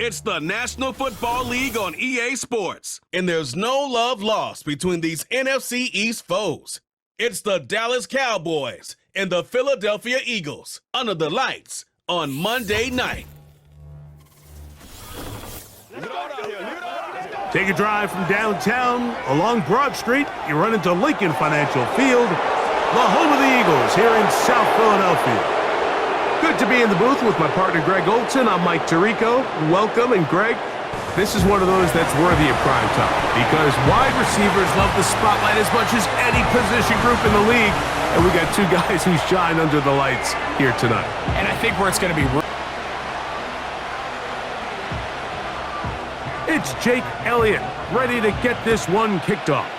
It's the National Football League on EA Sports, and there's no love lost between these NFC East foes. It's the Dallas Cowboys and the Philadelphia Eagles under the lights on Monday night. Take a drive from downtown along Broad Street. You run into Lincoln Financial Field, the home of the Eagles here in South Philadelphia. Good to be in the booth with my partner, Greg Olson. I'm Mike Tirico. Welcome, and Greg, this is one of those that's worthy of prime time because wide receivers love the spotlight as much as any position group in the league, and we got two guys who shine under the lights here tonight. And I think where it's going to be... It's Jake Elliott ready to get this one kicked off.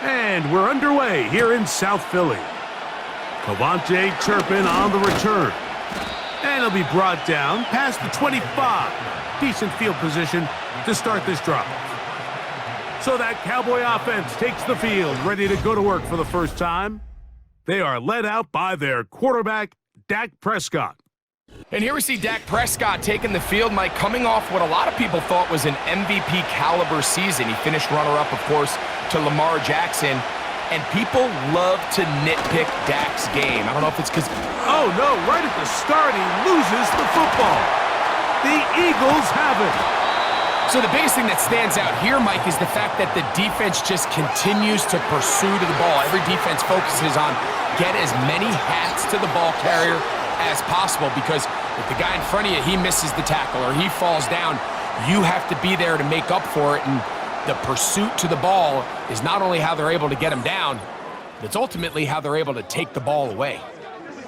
And we're underway here in South Philly. Cavante Turpin on the return. And he'll be brought down past the 25. Decent field position to start this drive. So that Cowboy offense takes the field, ready to go to work for the first time. They are led out by their quarterback, Dak Prescott. And here we see Dak Prescott taking the field, Mike, coming off what a lot of people thought was an MVP caliber season. He finished runner-up, of course, to Lamar Jackson. And people love to nitpick Dak's game. I don't know if it's because... Oh, no, right at the start, he loses the football. The Eagles have it. So the biggest thing that stands out here, Mike, is the fact that the defense just continues to pursue to the ball. Every defense focuses on get as many hats to the ball carrier as possible, because if the guy in front of you, he misses the tackle or he falls down, you have to be there to make up for it. And the pursuit to the ball is not only how they're able to get him down, it's ultimately how they're able to take the ball away.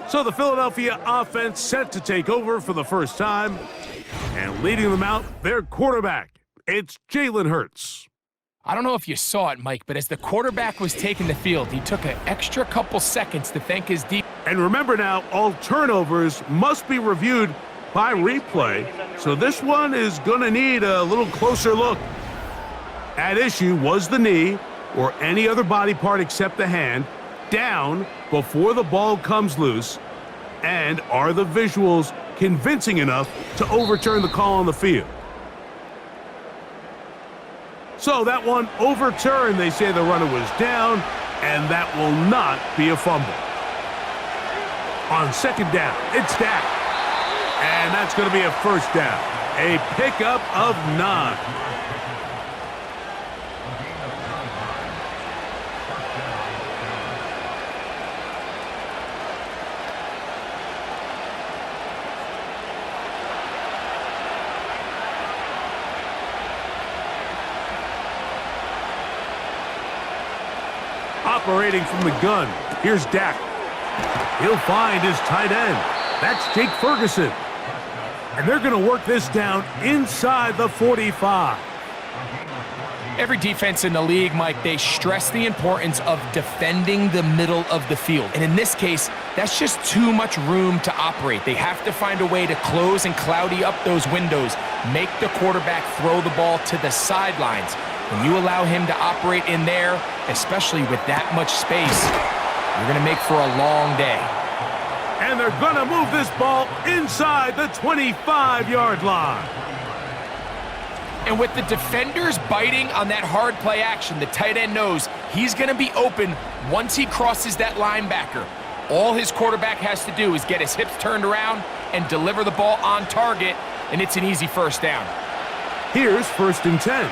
So the Philadelphia offense set to take over for the first time, and leading them out, their quarterback. It's Jalen Hurts. I don't know if you saw it, Mike, but as the quarterback was taking the field, he took an extra couple seconds to thank his defense. And remember now, all turnovers must be reviewed by replay, so this one is going to need a little closer look. At issue was the knee, or any other body part except the hand, down before the ball comes loose, and are the visuals convincing enough to overturn the call on the field? So that one overturned. They say the runner was down, and that will not be a fumble. On second down, it's Dak, and that's going to be a first down. A pickup of 9. Operating from the gun, here's Dak. He'll find his tight end. That's Jake Ferguson. And they're going to work this down inside the 45. Every defense in the league, Mike, they stress the importance of defending the middle of the field. And in this case, that's just too much room to operate. They have to find a way to close and cloudy up those windows, make the quarterback throw the ball to the sidelines. When you allow him to operate in there, especially with that much space, you're going to make for a long day. And they're going to move this ball inside the 25-yard line. And with the defenders biting on that hard play action, the tight end knows he's going to be open once he crosses that linebacker. All his quarterback has to do is get his hips turned around and deliver the ball on target, and it's an easy first down. Here's 1st and 10.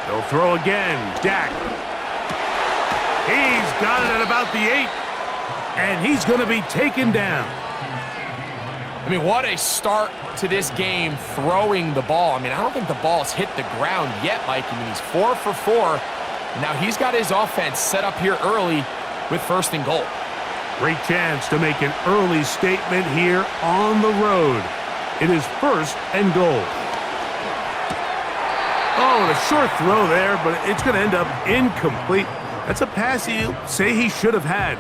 They'll throw again. Dak. He's got it at about the 8. And he's going to be taken down. I mean, what a start to this game throwing the ball. I mean, I don't think the ball's hit the ground yet, Mike. I mean, he's 4 for 4. And now he's got his offense set up here early with 1st and goal. Great chance to make an early statement here on the road. It is 1st and goal. Oh, a short throw there, but it's going to end up incomplete. That's a pass he'll say he should have had.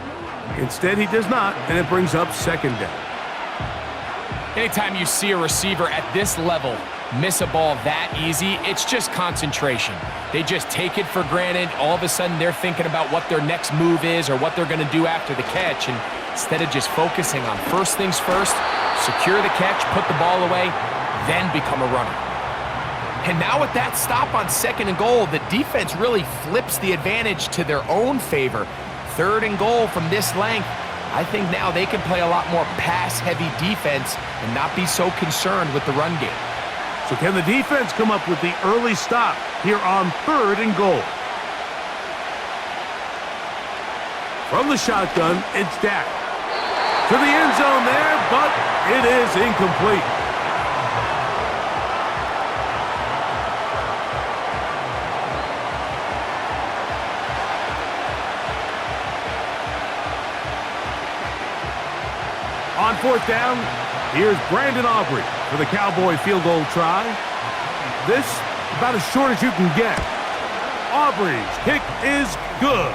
Instead, he does not, and it brings up 2nd down. Anytime you see a receiver at this level miss a ball that easy, it's just concentration. They just take it for granted. All of a sudden, they're thinking about what their next move is or what they're going to do after the catch. And instead of just focusing on first things first, secure the catch, put the ball away, then become a runner. And now with that stop on 2nd and goal, the defense really flips the advantage to their own favor. 3rd and goal from this length. I think now they can play a lot more pass-heavy defense and not be so concerned with the run game. So can the defense come up with the early stop here on 3rd and goal? From the shotgun, it's Dak. To the end zone there, but it is incomplete. On 4th down, here's Brandon Aubrey for the Cowboy field goal try. This about as short as you can get. Aubrey's kick is good.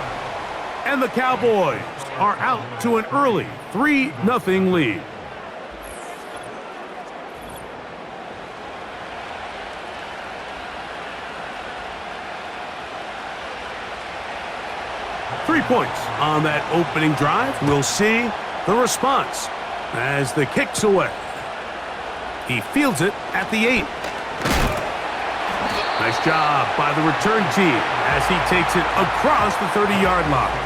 And the Cowboys are out to an early 3-0 lead. Three points on that opening drive. We'll see the response as the kick's away. He fields it at the 8. Nice job by the return team as he takes it across the 30-yard line.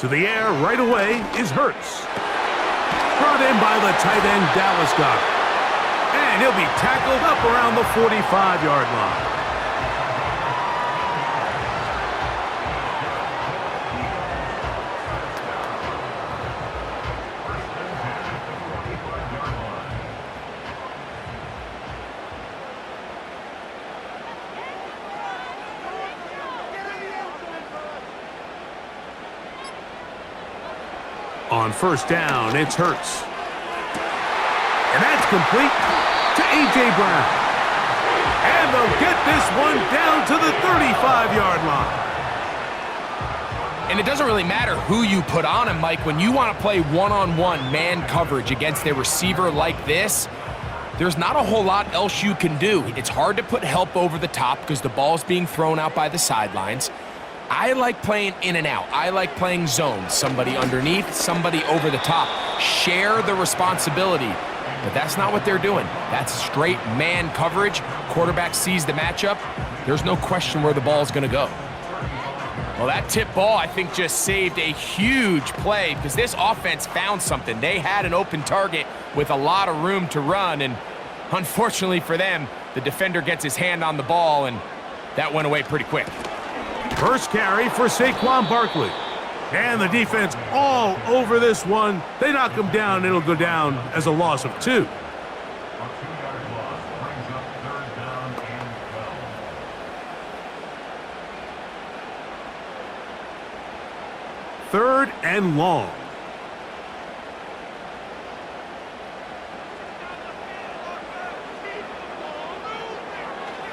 To the air right away is Hurts. Brought in by the tight end Dallas Cowboys. And he'll be tackled up around the 45-yard line. On 1st down, it's Hurts. And that's complete to A.J. Brown. And they'll get this one down to the 35-yard line. And it doesn't really matter who you put on him, Mike. When you want to play one-on-one man coverage against a receiver like this, there's not a whole lot else you can do. It's hard to put help over the top because the ball's being thrown out by the sidelines. I like playing in and out. I like playing zones. Somebody underneath, somebody over the top. Share the responsibility. But that's not what they're doing. That's straight man coverage. Quarterback sees the matchup. There's no question where the ball's going to go. Well, that tip ball, I think, just saved a huge play because this offense found something. They had an open target with a lot of room to run, and unfortunately for them, the defender gets his hand on the ball, and that went away pretty quick. First carry for Saquon Barkley. And the defense all over this one. They knock him down. It'll go down as a loss of 2. Third and long.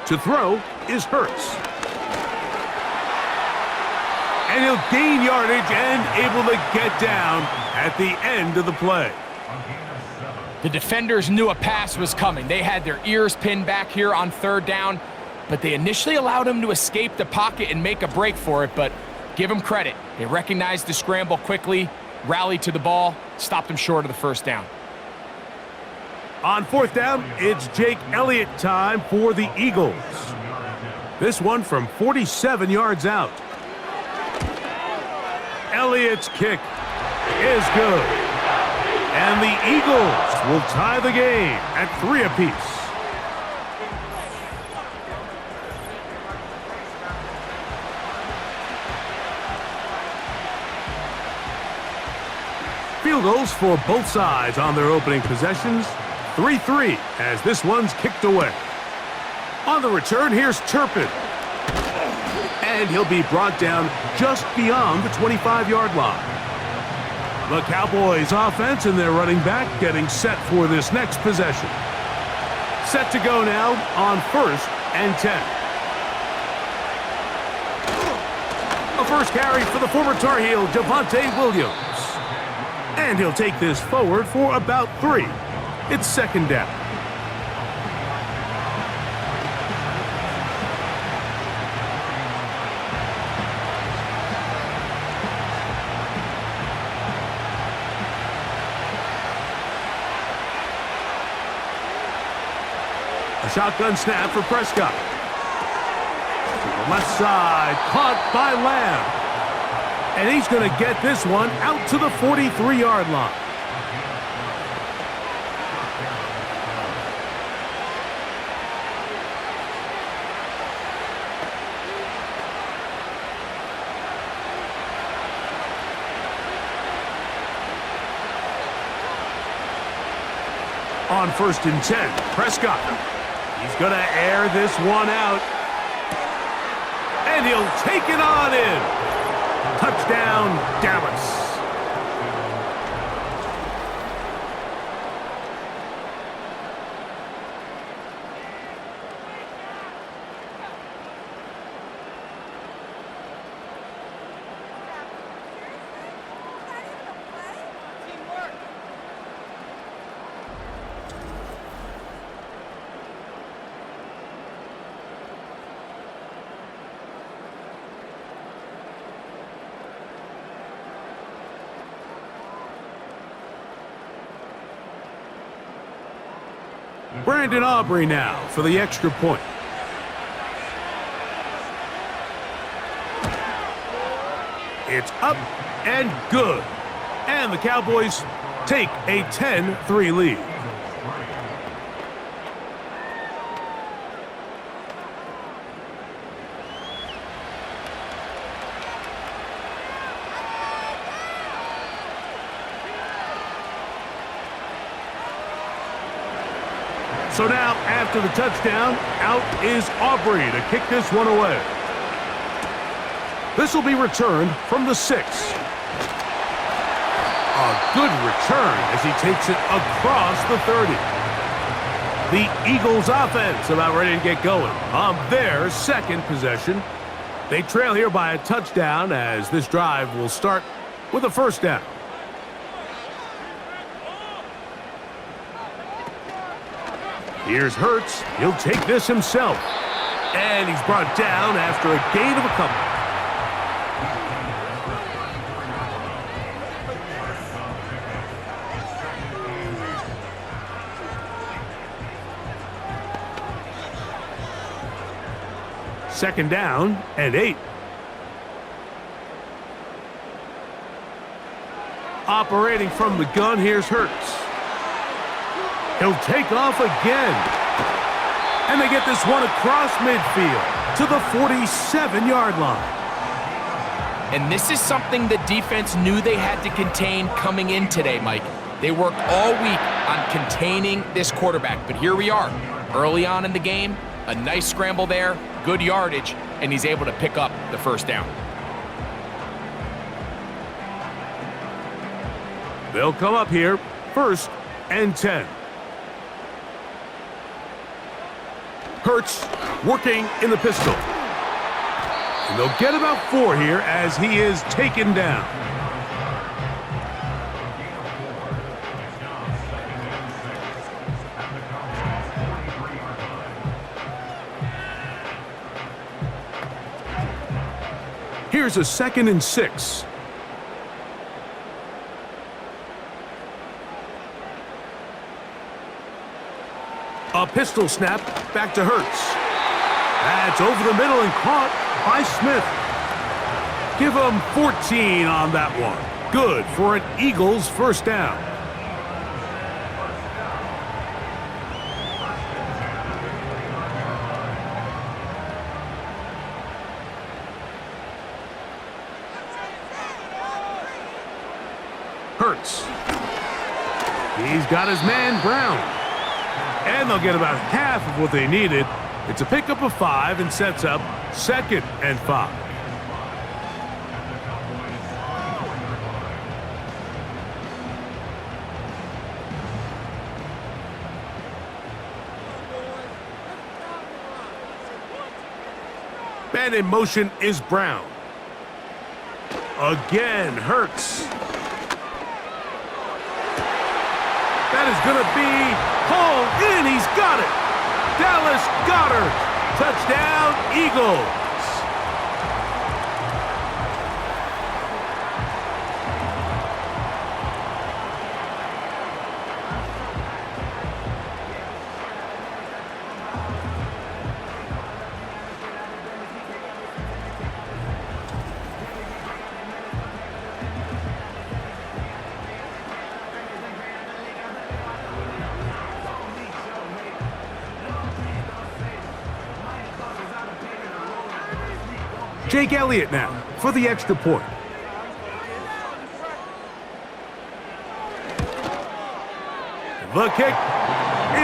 To throw is Hurts. And he'll gain yardage and able to get down at the end of the play. The defenders knew a pass was coming. They had their ears pinned back here on 3rd down, but they initially allowed him to escape the pocket and make a break for it, but give them credit. They recognized the scramble quickly, rallied to the ball, stopped him short of the 1st down. On 4th down, it's Jake Elliott time for the Eagles. This one from 47 yards out. Elliott's kick is good. And the Eagles will tie the game at 3 apiece. Field goals for both sides on their opening possessions. 3-3 as this one's kicked away. On the return, here's Turpin. And he'll be brought down just beyond the 25-yard line. The Cowboys offense and their running back getting set for this next possession. Set to go now on 1st and 10. A first carry for the former Tar Heel, Javonte Williams. And he'll take this forward for about 3. It's second down. A shotgun snap for Prescott. To the left side, caught by Lamb. And he's going to get this one out to the 43-yard line. On 1st and 10, Prescott. He's going to air this one out. And he'll take it on in. Touchdown, Dallas. Brandon Aubrey now for the extra point. It's up and good. And the Cowboys take a 10-3 lead. So now, after the touchdown, out is Aubrey to kick this one away. This will be returned from the 6. A good return as he takes it across the 30. The Eagles offense about ready to get going on their second possession. They trail here by a touchdown as this drive will start with a first down. Here's Hurts. He'll take this himself. And he's brought down after a gain of a couple. Second down and 8. Operating from the gun, here's Hurts. He'll take off again. And they get this one across midfield to the 47-yard line. And this is something the defense knew they had to contain coming in today, Mike. They worked all week on containing this quarterback, but here we are. Early on in the game, a nice scramble there, good yardage, and he's able to pick up the first down. They'll come up here, 1st and 10. Hurts working in the pistol. And they'll get about 4 here as he is taken down. Here's a 2nd and 6. A pistol snap back to Hurts. That's over the middle and caught by Smith. Give him 14 on that one. Good for an Eagles first down. Hurts. He's got his man Brown. And they'll get about half of what they needed. It's a pickup of 5 and sets up 2nd and 5. Man in motion is Brown. Again, Hurts. That is going to be hauled in. He's got it. Dallas Goedert. Touchdown, Eagles. Jake Elliott now for the extra point. The kick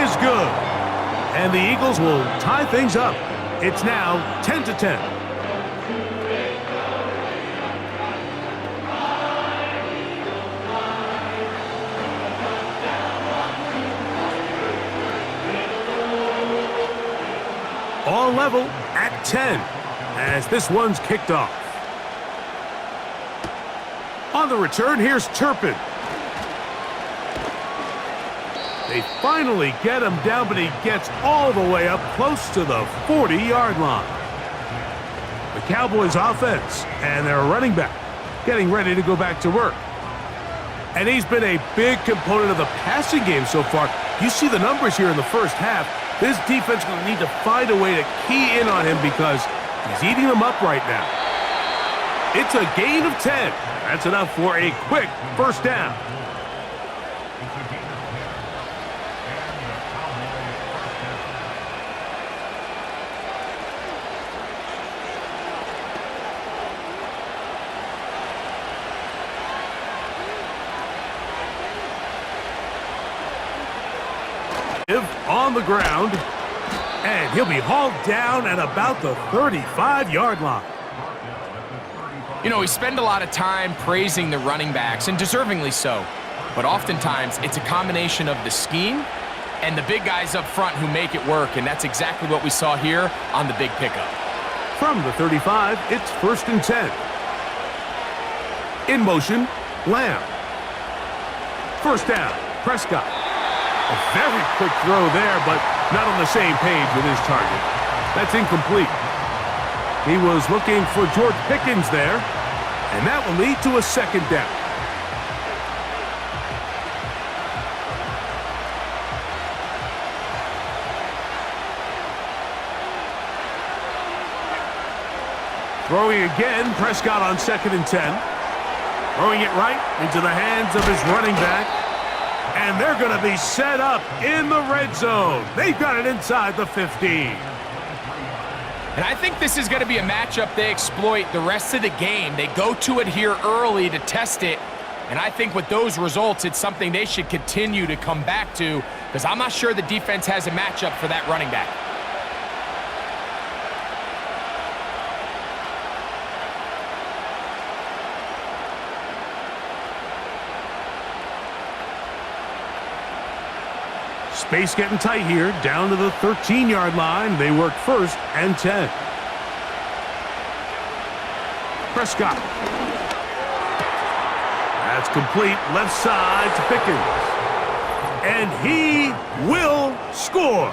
is good. And the Eagles will tie things up. It's now 10-10. All level at 10. As this one's kicked off. On the return, here's Turpin. They finally get him down, but he gets all the way up close to the 40-yard line. The Cowboys offense and their running back getting ready to go back to work. And he's been a big component of the passing game so far. You see the numbers here in the first half. This defense is going to need to find a way to key in on him because he's eating them up right now. It's a gain of 10. That's enough for a quick first down. On the ground. And he'll be hauled down at about the 35-yard line. You know, we spend a lot of time praising the running backs, and deservingly so. But oftentimes, it's a combination of the scheme and the big guys up front who make it work, and that's exactly what we saw here on the big pickup. From the 35, it's 1st and 10. In motion, Lamb. First down, Prescott. A very quick throw there, but not on the same page with his target. That's incomplete. He was looking for George Pickens there, and that will lead to a second down. Throwing again, Prescott on 2nd and 10. Throwing it right into the hands of his running back. And they're going to be set up in the red zone. They've got it inside the 15. And I think this is going to be a matchup they exploit the rest of the game. They go to it here early to test it. And I think with those results, it's something they should continue to come back to, because I'm not sure the defense has a matchup for that running back. Space getting tight here, down to the 13-yard line. They work 1st and 10. Prescott. That's complete, left side to Pickens. And he will score.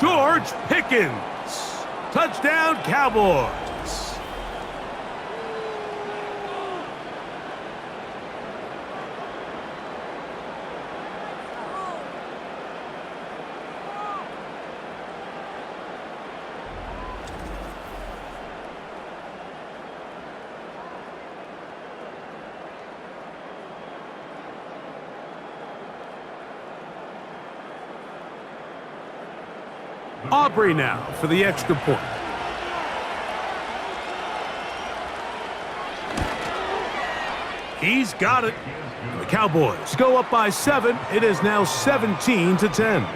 George Pickens. Touchdown, Cowboys. Aubrey now for the extra point. He's got it. The Cowboys go up by 7. It is now 17-10.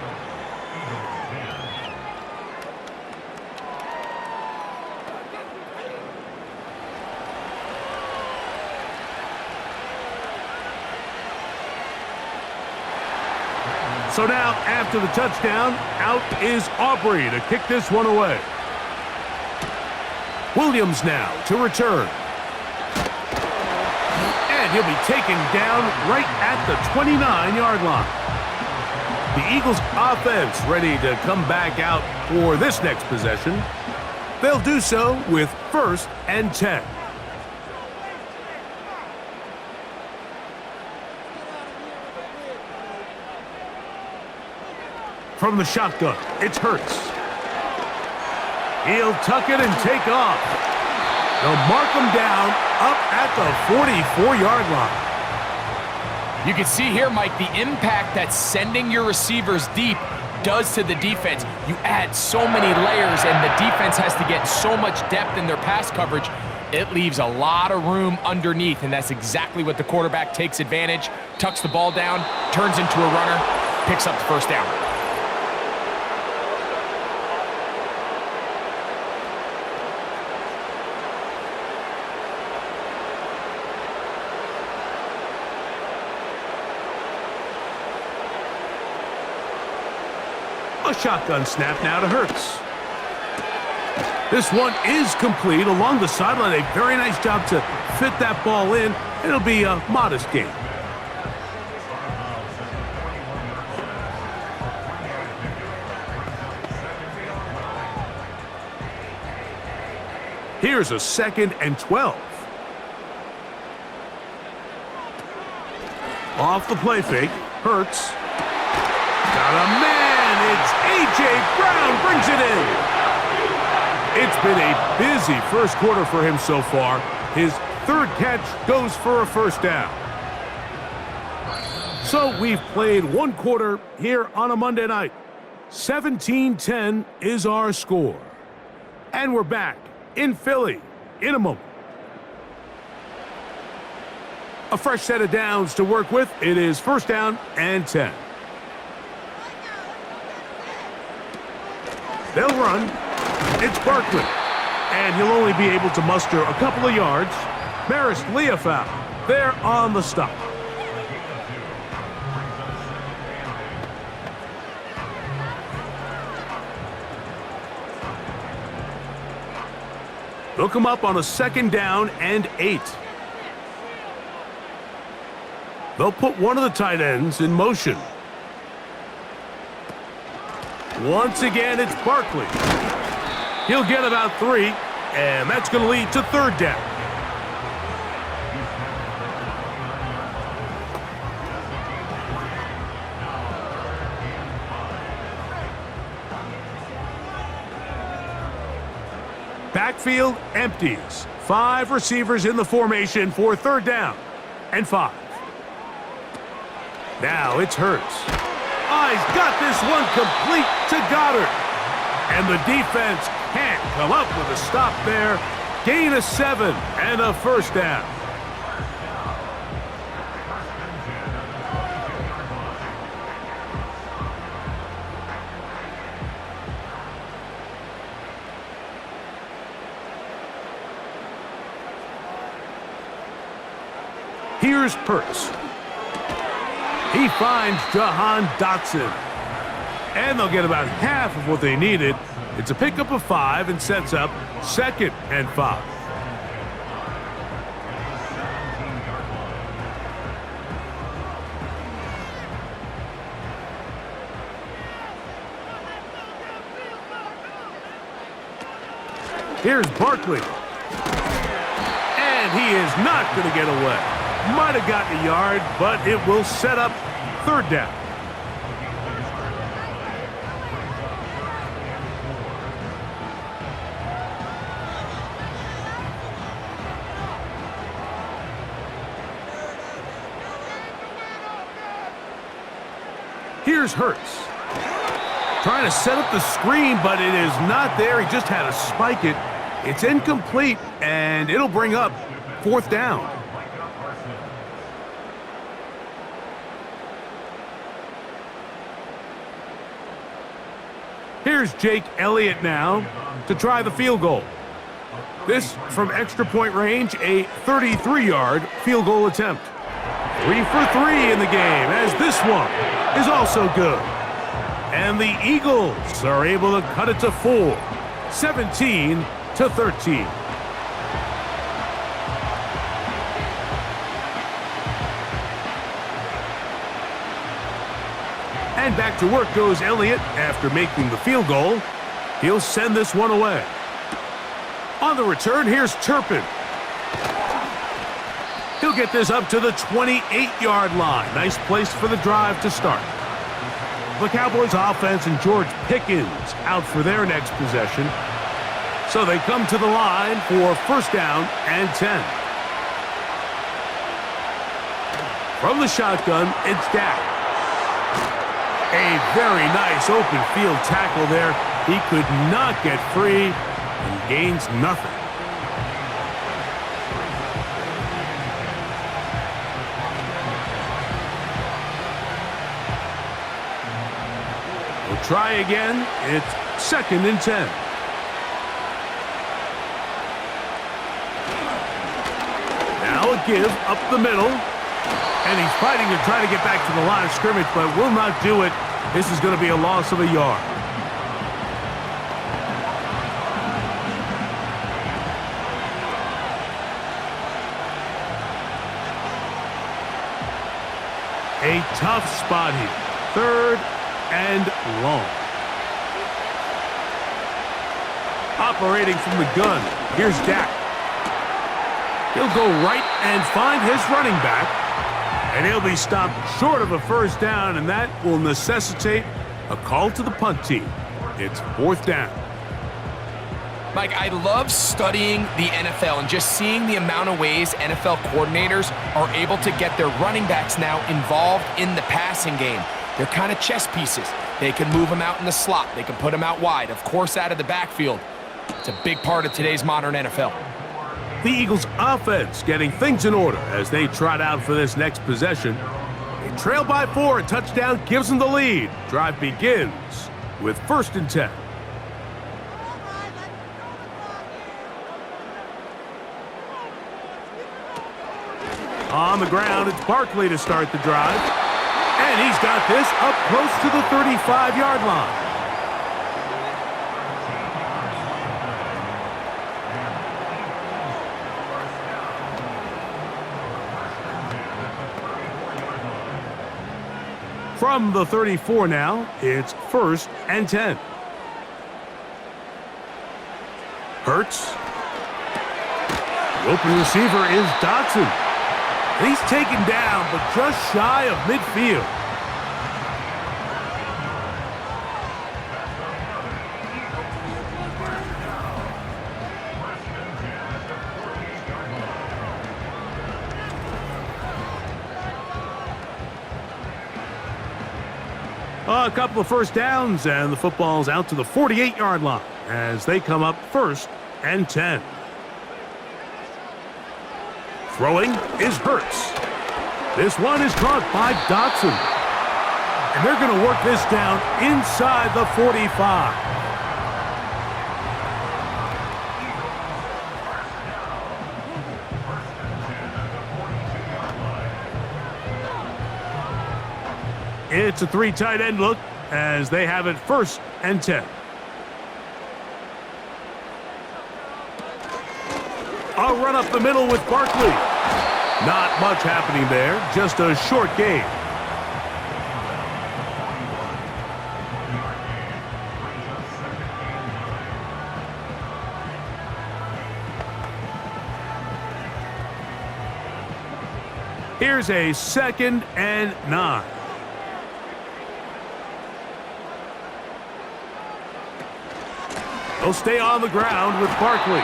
So now, after the touchdown, out is Aubrey to kick this one away. Williams now to return. And he'll be taken down right at the 29-yard line. The Eagles offense ready to come back out for this next possession. They'll do so with 1st and 10. From the shotgun, it's Hurts. He'll tuck it and take off. They'll mark him down up at the 44-yard line. You can see here, Mike, the impact that sending your receivers deep does to the defense. You add so many layers, and the defense has to get so much depth in their pass coverage. It leaves a lot of room underneath, and that's exactly what the quarterback takes advantage, tucks the ball down, turns into a runner, picks up the first down. A shotgun snap now to Hurts. This one is complete along the sideline. A very nice job to fit that ball in. It'll be a modest gain. Here's a 2nd and 12. Off the play fake, Hurts. Got a man. It's A.J. Brown brings it in. It's been a busy first quarter for him so far. His 3rd catch goes for a first down. So we've played 1 quarter here on a Monday night. 17-10 is our score. And we're back in Philly in a moment. A fresh set of downs to work with. It is 1st down and 10. They'll run. It's Barkley. And he'll only be able to muster a couple of yards. Maris Leofau there on the stop. They'll come up on a 2nd down and 8. They'll put one of the tight ends in motion. Once again, it's Barkley. He'll get about 3, and that's going to lead to 3rd down. Backfield empties. 5 receivers in the formation for 3rd down and 5. Now it's Hurts. He's got this one complete to Goddard. And the defense can't come up with a stop there. Gain of 7 and a first down. Here's Hurts. He finds Jahan Dotson. And they'll get about half of what they needed. It's a pickup of 5 and sets up 2nd and 5. Here's Barkley. And he is not going to get away. Might have gotten a yard, but it will set up 3rd down. Here's Hurts. Trying to set up the screen, but it is not there. He just had to spike it. It's incomplete, and it'll bring up 4th down. Here's Jake Elliott now to try the field goal. This from extra point range, a 33-yard field goal attempt. 3 for 3 in the game, as this one is also good. And the Eagles are able to cut it to 4, 17-13. And back to work goes Elliott after making the field goal. He'll send this one away. On the return, here's Turpin. He'll get this up to the 28-yard line. Nice place for the drive to start. The Cowboys offense and George Pickens out for their next possession. So they come to the line for first down and 10. From the shotgun, it's Dak. A very nice open field tackle there. He could not get free and gains nothing. We'll try again. It's second and 10. Now a give up the middle. And he's fighting to try to get back to the line of scrimmage, but will not do it. This is going to be a loss of a yard. A tough spot here. Third and long. Operating from the gun, here's Dak. He'll go right and find his running back. And he'll be stopped short of a first down, and that will necessitate a call to the punt team. It's fourth down. Mike, I love studying the NFL and just seeing the amount of ways NFL coordinators are able to get their running backs now involved in the passing game. They're kind of chess pieces. They can move them out in the slot. They can put them out wide, of course, out of the backfield. It's a big part of today's modern NFL. The Eagles' offense getting things in order as they trot out for this next possession. They trail by 4. A touchdown gives them the lead. Drive begins with first and 10. On the ground, it's Barkley to start the drive. And he's got this up close to the 35-yard line. From the 34 now, it's first and 10. Hurts. The open receiver is Dotson. He's taken down, but just shy of midfield. A couple of first downs, and the football's out to the 48-yard line as they come up first and 10. Throwing is Hurts. This one is caught by Dotson. And they're going to work this down inside the 45. It's a 3 tight end look as they have it first and 10. A run up the middle with Barkley. Not much happening there, just a short gain. Here's a second and 9. He'll stay on the ground with Barkley.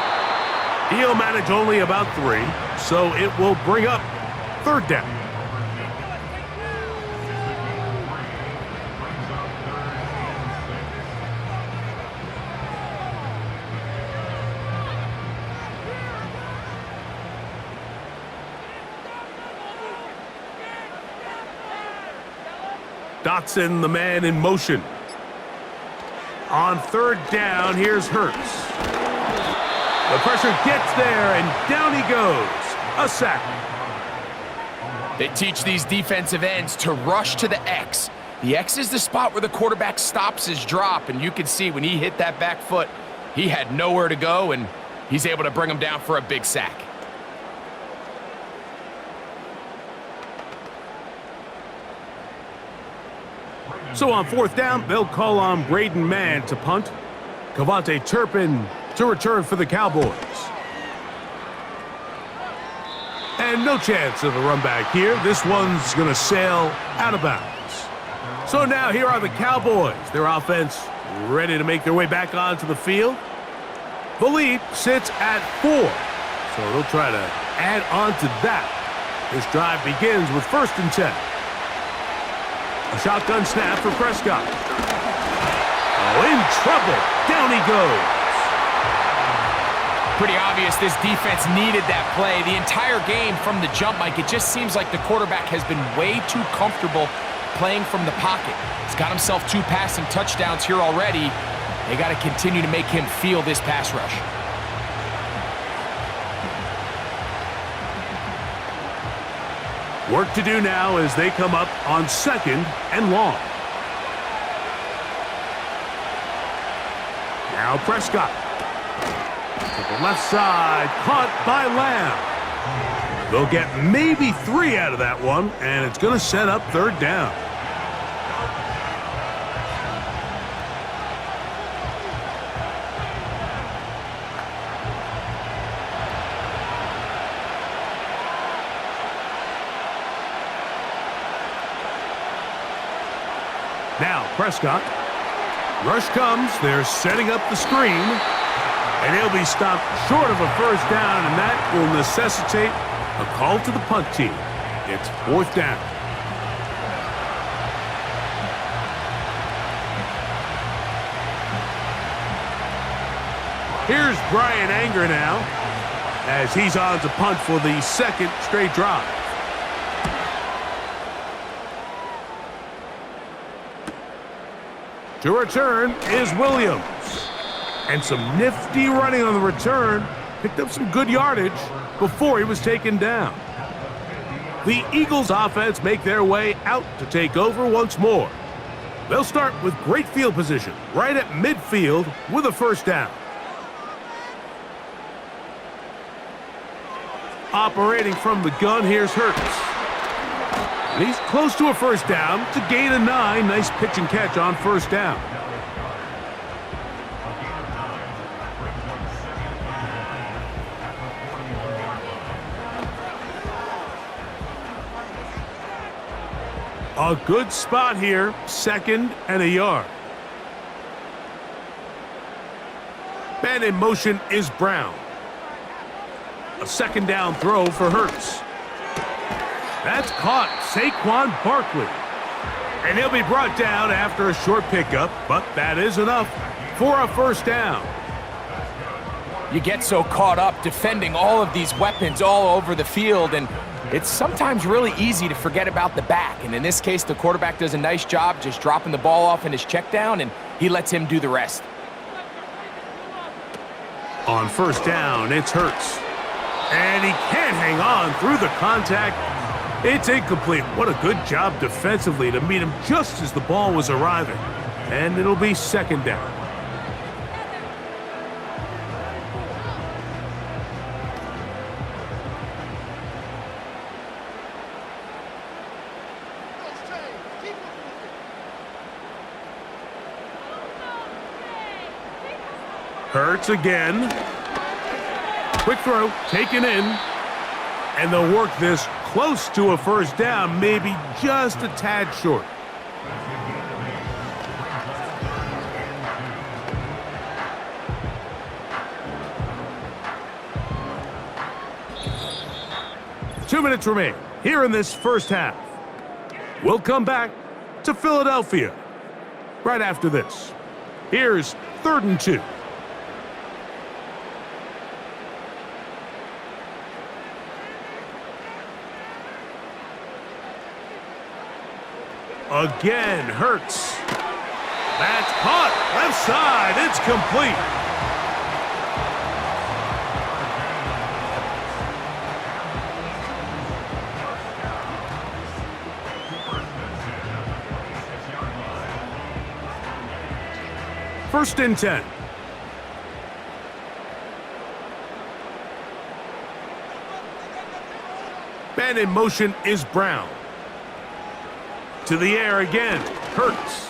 He'll manage only about 3, so it will bring up third down. Dotson, the man in motion. On third down, here's Hurts. The pressure gets there, and down he goes. A sack. They teach these defensive ends to rush to the X. The X is the spot where the quarterback stops his drop, and you can see when he hit that back foot, he had nowhere to go, and he's able to bring him down for a big sack. So on fourth down, they'll call on Braden Mann to punt. Cavante Turpin to return for the Cowboys. And no chance of a run back here. This one's going to sail out of bounds. So now here are the Cowboys. Their offense ready to make their way back onto the field. The lead sits at 4. So they'll try to add on to that. This drive begins with 1st and 10. A shotgun snap for Prescott. Oh, in trouble. Down he goes. Pretty obvious this defense needed that play. The entire game from the jump, Mike, it just seems like the quarterback has been way too comfortable playing from the pocket. He's got himself 2 passing touchdowns here already. They got to continue to make him feel this pass rush. Work to do now as they come up on 2nd and long. Now Prescott. To the left side, caught by Lamb. They'll get maybe 3 out of that one, and it's going to set up 3rd down. Now Prescott. Rush comes. They're setting up the screen. And he'll be stopped short of a 1st down, and that will necessitate a call to the punt team. It's 4th down. Here's Brian Anger now as he's on to punt for the 2nd straight drive. To return is Williams. And some nifty running on the return. Picked up some good yardage before he was taken down. The Eagles offense make their way out to take over once more. They'll start with great field position right at midfield with a 1st down. Operating from the gun, here's Hurts. And he's close to a 1st down to gain a 9. Nice pitch and catch on 1st down. A good spot here, 2nd and a yard. Man in motion is Brown. A 2nd down throw for Hurts. That's caught, Saquon Barkley. And he'll be brought down after a short pickup, but that is enough for a 1st down. You get so caught up defending all of these weapons all over the field, and it's sometimes really easy to forget about the back. And in this case, the quarterback does a nice job just dropping the ball off in his check down, and he lets him do the rest. On 1st down, it's Hurts. And he can't hang on through the contact. It's incomplete. What a good job defensively to meet him just as the ball was arriving. And it'll be 2nd down. Hurts again. Quick throw, taken in. And they'll work this close to a 1st down, maybe just a tad short. Two minutes remain here in this 1st half. We'll come back to Philadelphia right after this. Here's 3rd and 2. Again, Hurts. That's caught. Left side. It's complete. First and 10. Man in motion is Brown. To the air again. Hurts.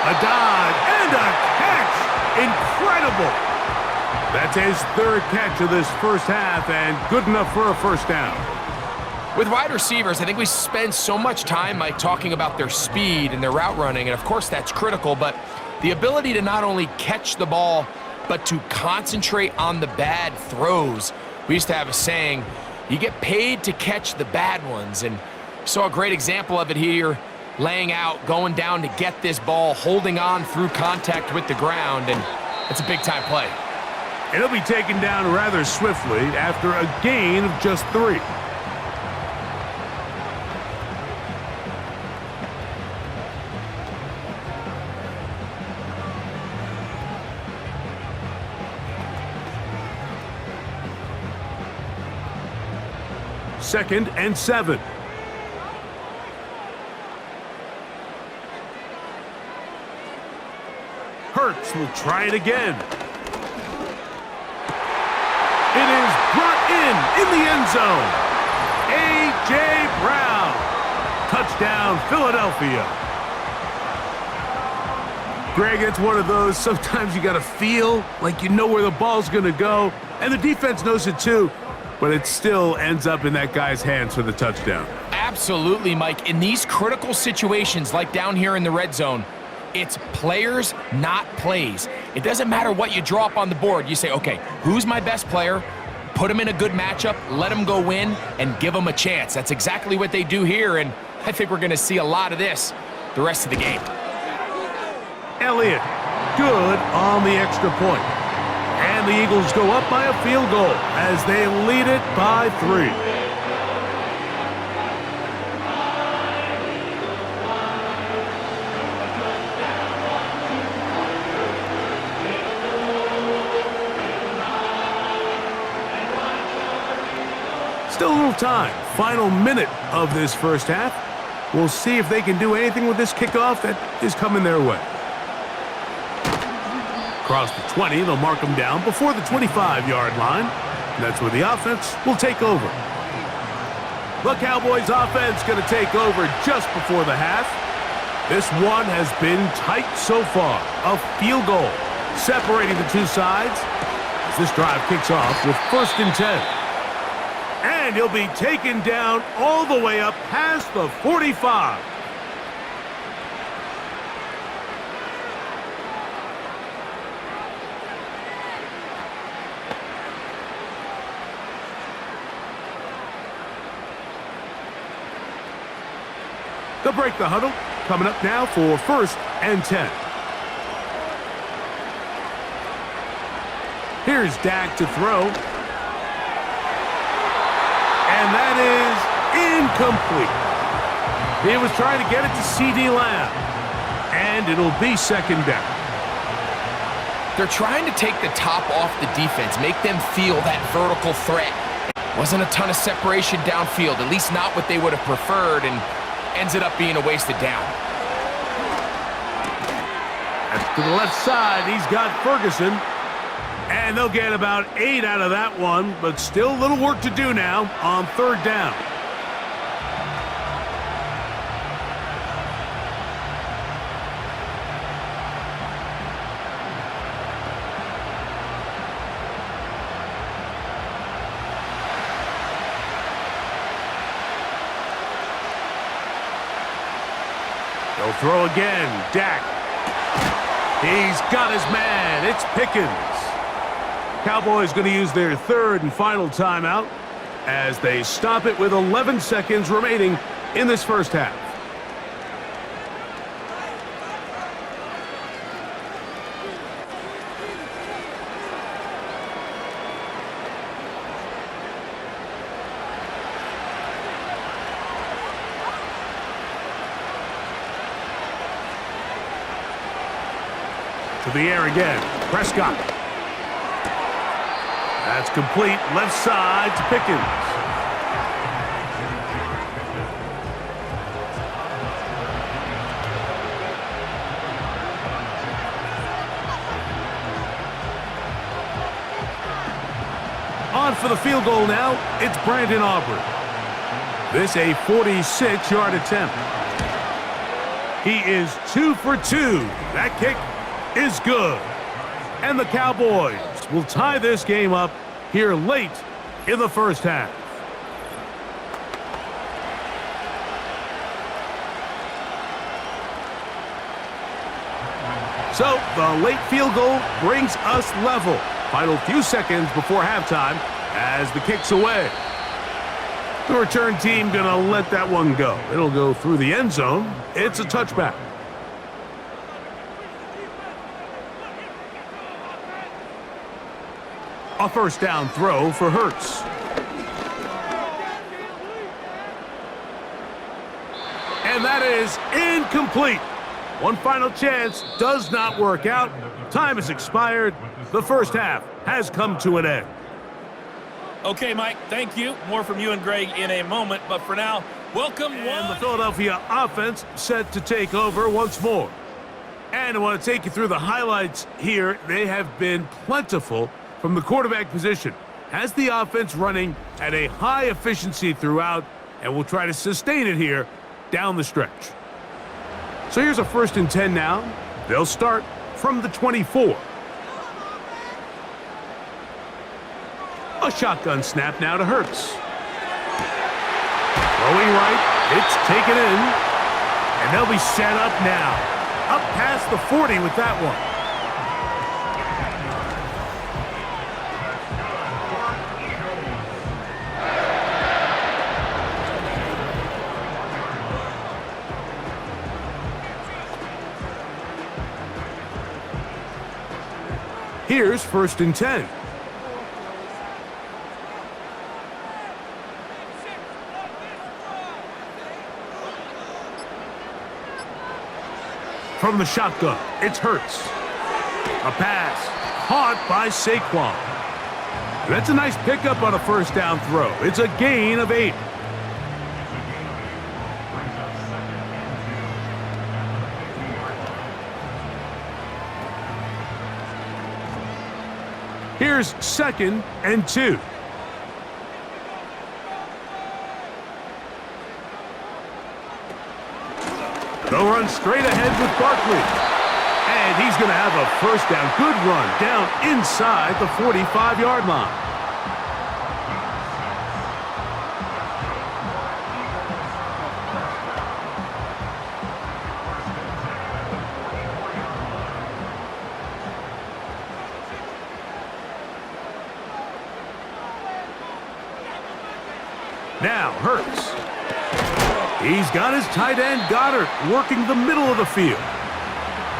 A dive and a catch. Incredible. That's his third catch of this first half and good enough for a first down. With wide receivers, I think we spend so much time, Mike, talking about their speed and their route running, and of course that's critical, but the ability to not only catch the ball, but to concentrate on the bad throws. We used to have a saying, you get paid to catch the bad ones, and saw a great example of it here, laying out, going down to get this ball, holding on through contact with the ground, and it's a big-time play. And he'll be taken down rather swiftly after a gain of just 3. Second and 7. Hurts will try it again. It is brought in the end zone. A.J. Brown. Touchdown, Philadelphia. Greg, it's one of those, sometimes you got to feel like you know where the ball's going to go, and the defense knows it too, but it still ends up in that guy's hands for the touchdown. Absolutely, Mike. In these critical situations, like down here in the red zone, it's players, not plays. It doesn't matter what you draw up on the board. You say, okay, who's my best player? Put him in a good matchup, let him go win, and give him a chance. That's exactly what they do here, and I think we're going to see a lot of this the rest of the game. Elliott, good on the extra point. And the Eagles go up by a field goal as they lead it by 3. Still a little time. Final minute of this first half. We'll see if they can do anything with this kickoff that is coming their way. Across the 20, they'll mark them down before the 25-yard line. And that's where the offense will take over. The Cowboys offense going to take over just before the half. This one has been tight so far. A field goal separating the two sides as this drive kicks off with 1st and 10. And he'll be taken down all the way up past the 45. They'll break the huddle. Coming up now for 1st and 10. Here's Dak to throw. And that is incomplete. He was trying to get it to C.D. Lamb. And it'll be 2nd down. They're trying to take the top off the defense, make them feel that vertical threat. Wasn't a ton of separation downfield, at least not what they would have preferred, and ends it up being a wasted down. That's to the left side. He's got Ferguson. And they'll get about 8 out of that one, but still a little work to do now on 3rd down. They'll throw again. Dak. He's got his man. It's Pickens. Cowboys going to use their 3rd and final timeout as they stop it with 11 seconds remaining in this first half. To the air again. Prescott. That's complete. Left side to Pickens. On for the field goal now. It's Brandon Aubrey. This a 46-yard attempt. He is 2 for 2. That kick is good. And the Cowboys will tie this game up here late in the first half. So the late field goal brings us level. Final few seconds before halftime as the kick's away. The return team gonna let that one go. It'll go through the end zone. It's a touchback. A first down throw for Hurts. And that is incomplete. One final chance does not work out. Time has expired. The first half has come to an end. Okay, Mike, thank you. More from you and Greg in a moment, but for now, welcome And the Philadelphia offense set to take over once more. And I want to take you through the highlights here. They have been plentiful from the quarterback position. Has the offense running at a high efficiency throughout, and we'll try to sustain it here down the stretch. So here's a 1st and 10 now. They'll start from the 24. A shotgun snap now to Hurts. Throwing right, it's taken in, and they'll be set up now. Up past the 40 with that one. Here's 1st and 10. From the shotgun, it's Hurts. A pass caught by Saquon. That's a nice pickup on a first down throw. It's a gain of 8. Here's 2nd and 2. They'll run straight ahead with Barkley. And he's going to have a first down. Good run down inside the 45-yard line. Now Hurts. He's got his tight end Goddard working the middle of the field.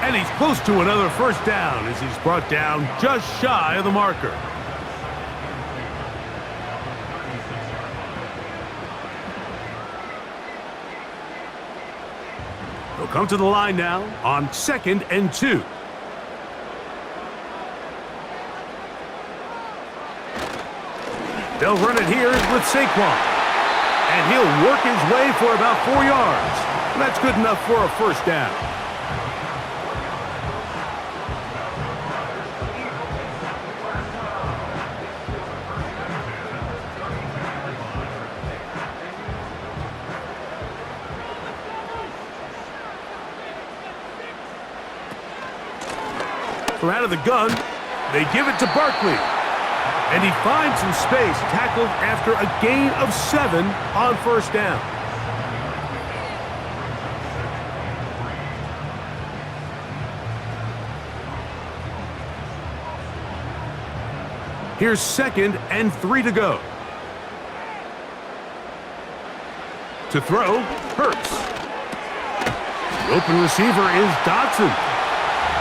And he's close to another first down as he's brought down just shy of the marker. They'll come to the line now on 2nd and 2. They'll run it here with Saquon. And he'll work his way for about 4 yards. That's good enough for a first down. From out of the gun, they give it to Barkley. And he finds some space, tackled after a gain of 7 on first down. Here's 2nd and 3 to go. To throw, Hurts. The open receiver is Dotson.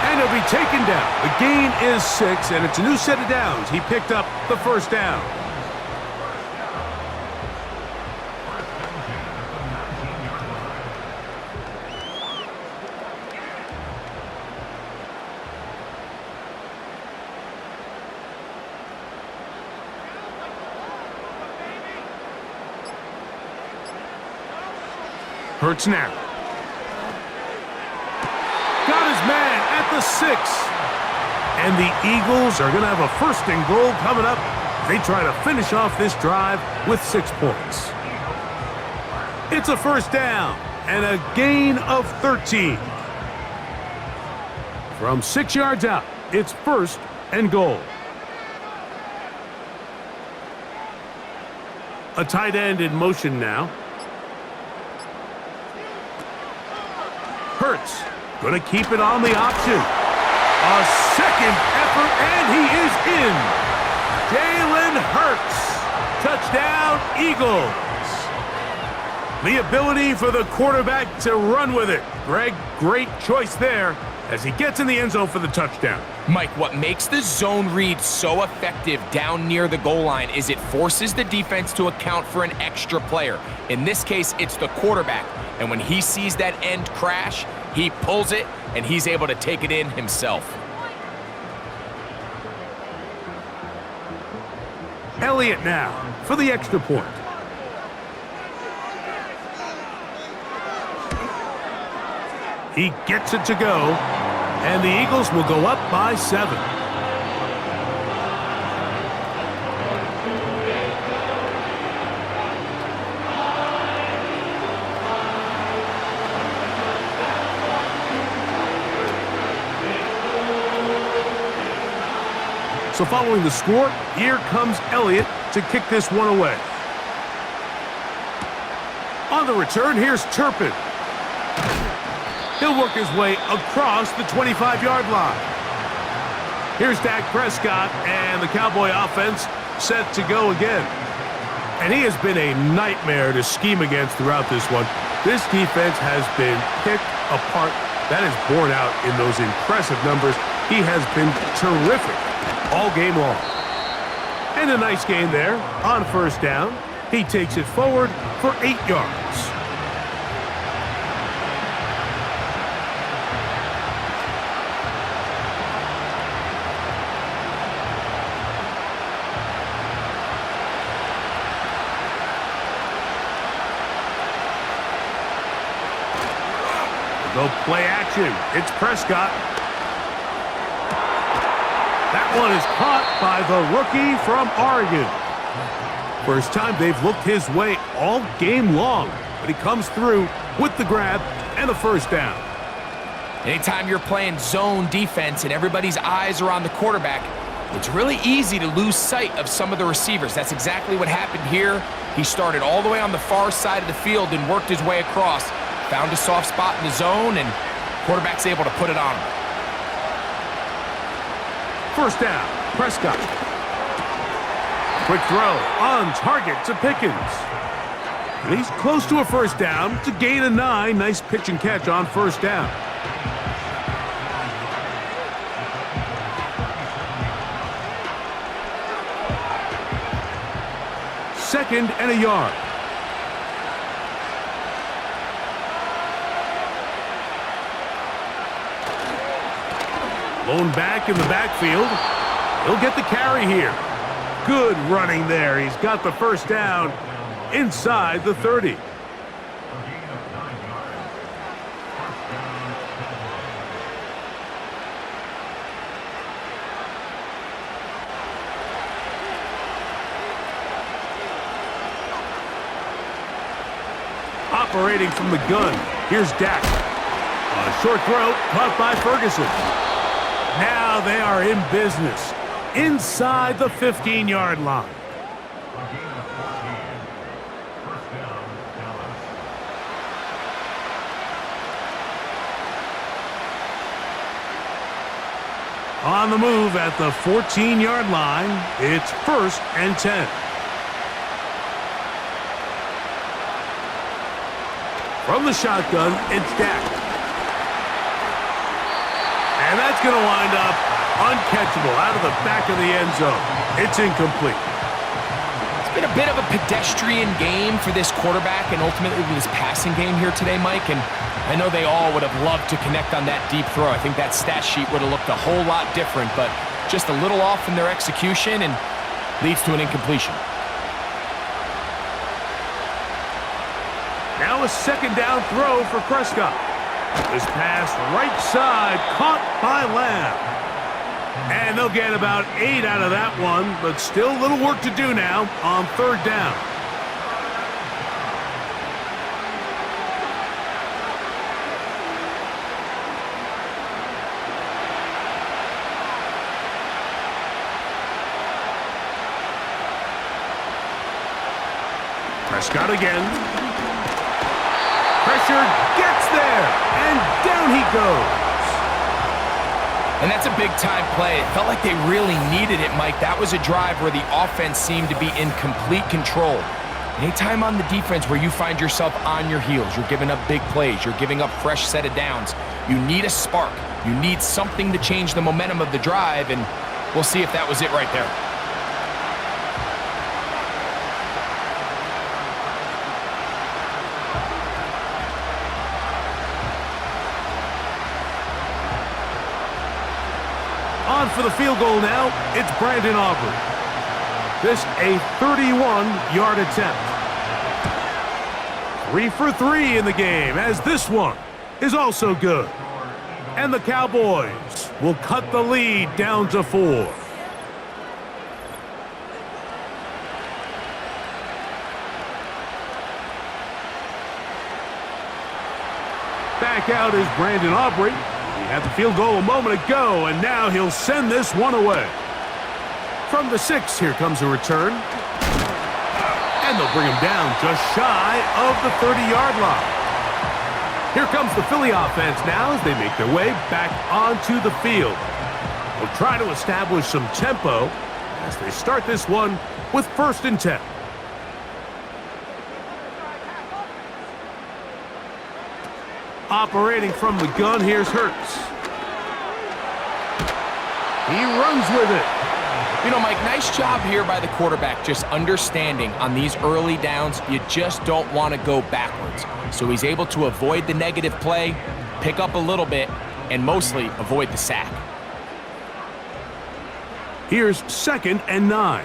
And he'll be taken down. The gain is 6, and it's a new set of downs. He picked up the first down. Hurts now. Got his man at the 6. And the Eagles are going to have a 1st and goal coming up. They try to finish off this drive with 6 points. It's a first down, and a gain of 13. From 6 yards out, it's 1st and goal. A tight end in motion now. Hurts, going to keep it on the option. A second effort, and he is in. Jalen Hurts. Touchdown, Eagles. The ability for the quarterback to run with it. Greg, great choice there as he gets in the end zone for the touchdown. Mike, what makes the zone read so effective down near the goal line is it forces the defense to account for an extra player. In this case, it's the quarterback. And when he sees that end crash, he pulls it, and he's able to take it in himself. Elliott now for the extra point. He gets it to go, and the Eagles will go up by 7. So following the score, here comes Elliott to kick this one away. On the return, here's Turpin. He'll work his way across the 25-yard line. Here's Dak Prescott, and the Cowboy offense set to go again. And he has been a nightmare to scheme against throughout this one. This defense has been picked apart. That is borne out in those impressive numbers. He has been terrific all game long. And a nice gain there on 1st down. He takes it forward for 8 yards. Go play action. It's Prescott. That one is caught by the rookie from Oregon. First time they've looked his way all game long, but he comes through with the grab and a 1st down. Anytime you're playing zone defense and everybody's eyes are on the quarterback, it's really easy to lose sight of some of the receivers. That's exactly what happened here. He started all the way on the far side of the field and worked his way across. Found a soft spot in the zone, and quarterback's able to put it on him. 1st down, Prescott. Quick throw on target to Pickens. And he's close to a 1st down. It's a gain of 9. Nice pitch and catch on 1st down. Second and a yard. Blown back in the backfield. He'll get the carry here. Good running there. He's got the 1st down inside the 30. Operating from the gun, here's Dak. A short throw caught by Ferguson. Now they are in business inside the 15-yard line. On the move at the 14-yard line, it's 1st and 10. From the shotgun, it's Dak. And that's going to wind up uncatchable out of the back of the end zone. It's incomplete. It's been a bit of a pedestrian game for this quarterback and ultimately this passing game here today, Mike. And I know they all would have loved to connect on that deep throw. I think that stat sheet would have looked a whole lot different, but just a little off in their execution and leads to an incompletion. Now a 2nd down throw for Prescott. This pass right side caught by Lamb. And they'll get about 8 out of that one, but still a little work to do now on 3rd down. Prescott again. Pressure gets there, and down he goes. And that's a big-time play. It felt like they really needed it, Mike. That was a drive where the offense seemed to be in complete control. Anytime on the defense where you find yourself on your heels, you're giving up big plays, you're giving up fresh set of downs, you need a spark. You need something to change the momentum of the drive, and we'll see if that was it right there. On for the field goal now, it's Brandon Aubrey. This a 31-yard attempt. 3 for 3 in the game, as this one is also good. And the Cowboys will cut the lead down to 4. Back out is Brandon Aubrey. He had the field goal a moment ago, and now he'll send this one away. From the 6, here comes a return. And they'll bring him down just shy of the 30-yard line. Here comes the Philly offense now as they make their way back onto the field. They'll try to establish some tempo as they start this one with 1st and 10. Operating from the gun, here's Hurts. He runs with it. You know, Mike, nice job here by the quarterback, just understanding on these early downs, you just don't want to go backwards. So he's able to avoid the negative play, pick up a little bit, and mostly avoid the sack. Here's 2nd and 9.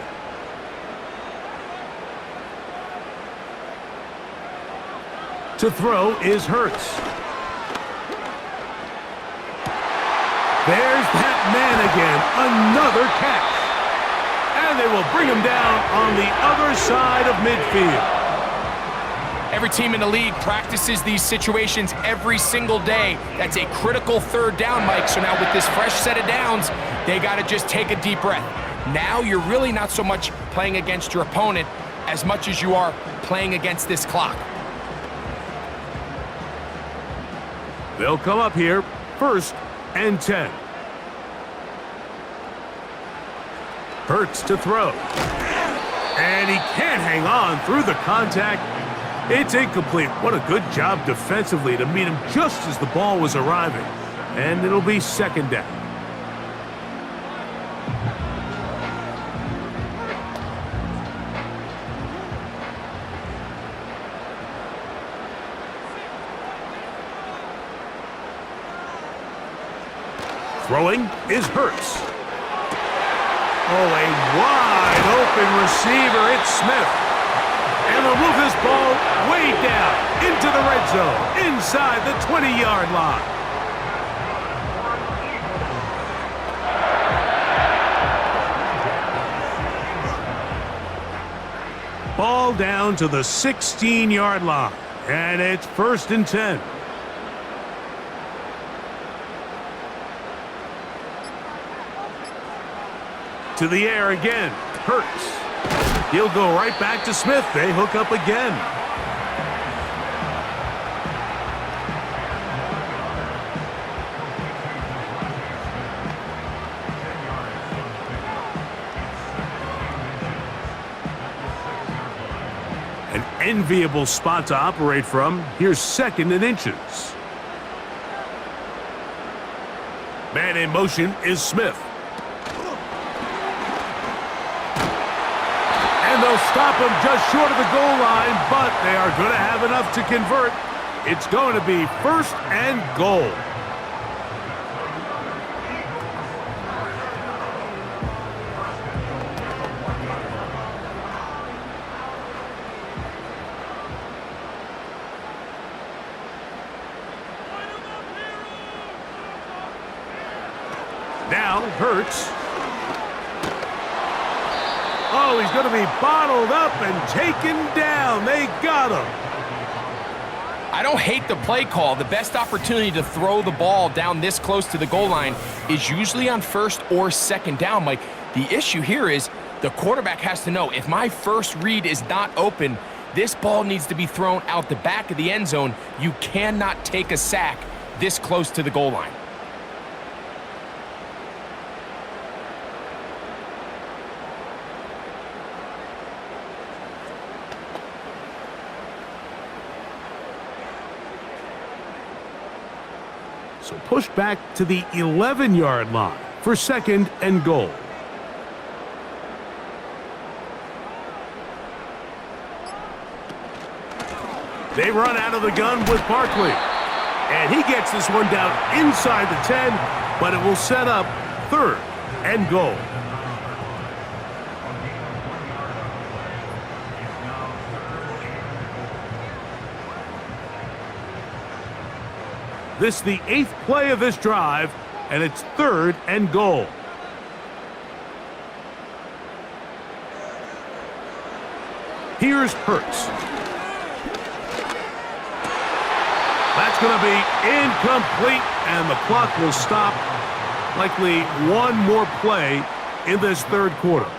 To throw is Hurts. There's that man again, another catch. And they will bring him down on the other side of midfield. Every team in the league practices these situations every single day. That's a critical 3rd down, Mike. So now with this fresh set of downs, they got to just take a deep breath. Now you're really not so much playing against your opponent as much as you are playing against this clock. They'll come up here, 1st and 10. Hurts to throw. And he can't hang on through the contact. It's incomplete. What a good job defensively to meet him just as the ball was arriving. And it'll be 2nd down. Throwing is Hurts. Oh, a wide-open receiver. It's Smith. And they'll move this ball way down into the red zone, inside the 20-yard line. Ball down to the 16-yard line, and it's 1st and 10. To the air again, Hurts. He'll go right back to Smith. They hook up again. An enviable spot to operate from. Here's 2nd and inches. Man in motion is Smith. They'll stop him just short of the goal line, but they are going to have enough to convert. It's going to be 1st and goal. Now Hurts. Oh, he's going to be bottled up and taken down. They got him. I don't hate the play call. The best opportunity to throw the ball down this close to the goal line is usually on 1st or 2nd down, Mike. The issue here is the quarterback has to know if my first read is not open, This ball needs to be thrown out the back of the end zone. You cannot take a sack this close to the goal line. So push back to the 11-yard line for 2nd and goal. They run out of the gun with Barkley. And he gets this one down inside the 10, but it will set up 3rd and goal. This is the 8th play of this drive, and it's 3rd and goal. Here's Hurts. That's going to be incomplete, and the clock will stop. Likely one more play in this 3rd quarter.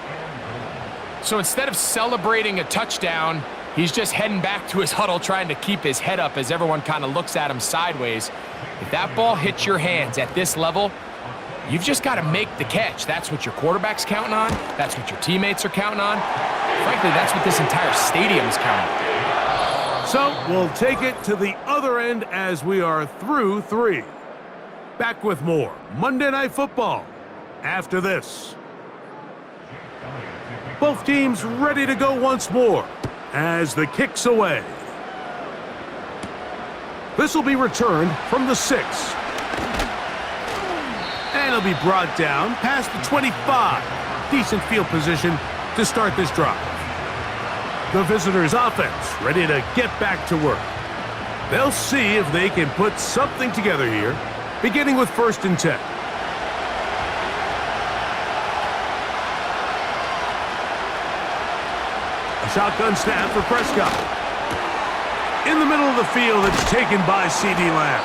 So instead of celebrating a touchdown, he's just heading back to his huddle trying to keep his head up as everyone kind of looks at him sideways. If that ball hits your hands at this level, you've just got to make the catch. That's what your quarterback's counting on. That's what your teammates are counting on. Frankly, that's what this entire stadium's counting on. So we'll take it to the other end as we are through 3. Back with more Monday Night Football after this. Both teams ready to go once more as the kick's away. This will be returned from the 6. And it'll be brought down past the 25. Decent field position to start this drive. The visitors' offense ready to get back to work. They'll see if they can put something together here, beginning with 1st and 10. A shotgun snap for Prescott. In the middle of the field, it's taken by C.D. Lamb.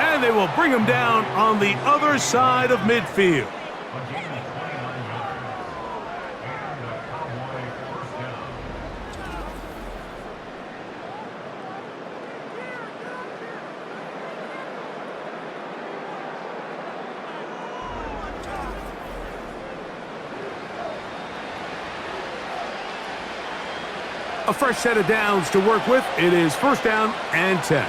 And they will bring him down on the other side of midfield. A fresh set of downs to work with. It is 1st down and 10.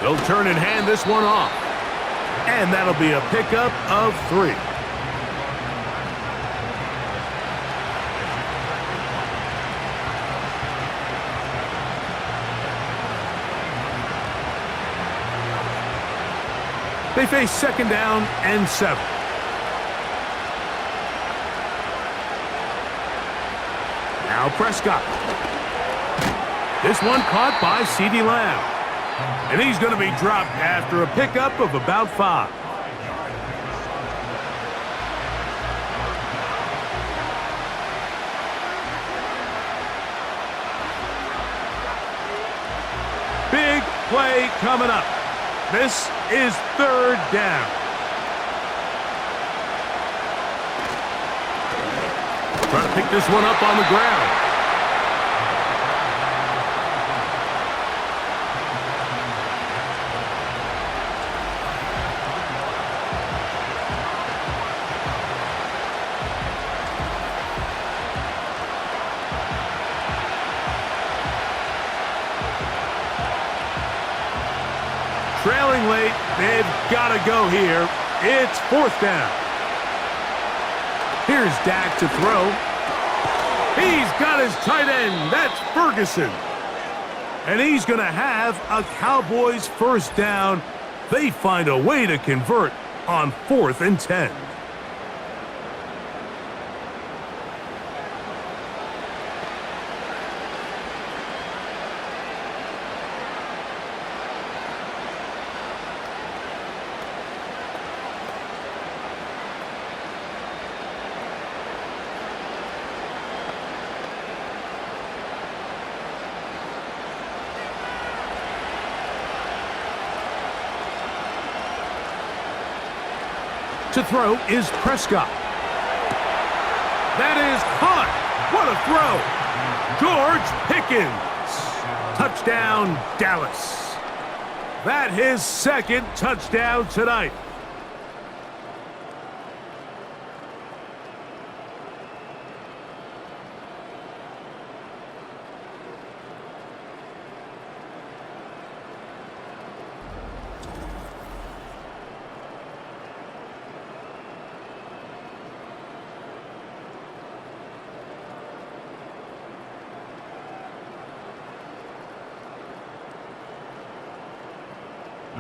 They'll turn and hand this one off. And that'll be a pickup of 3. They face 2nd down and 7. Now Prescott. This one caught by C.D. Lamb. And he's going to be dropped after a pickup of about 5. Big play coming up. This is 3rd down. Trying to pick this one up on the ground. Trailing late, they've got to go here. It's 4th down. Here's Dak to throw. He's got his tight end. That's Ferguson. And he's going to have a Cowboys 1st down. They find a way to convert on 4th and 10. To throw is Prescott. That is caught. What a throw! George Pickens. Touchdown, Dallas. That his second touchdown tonight.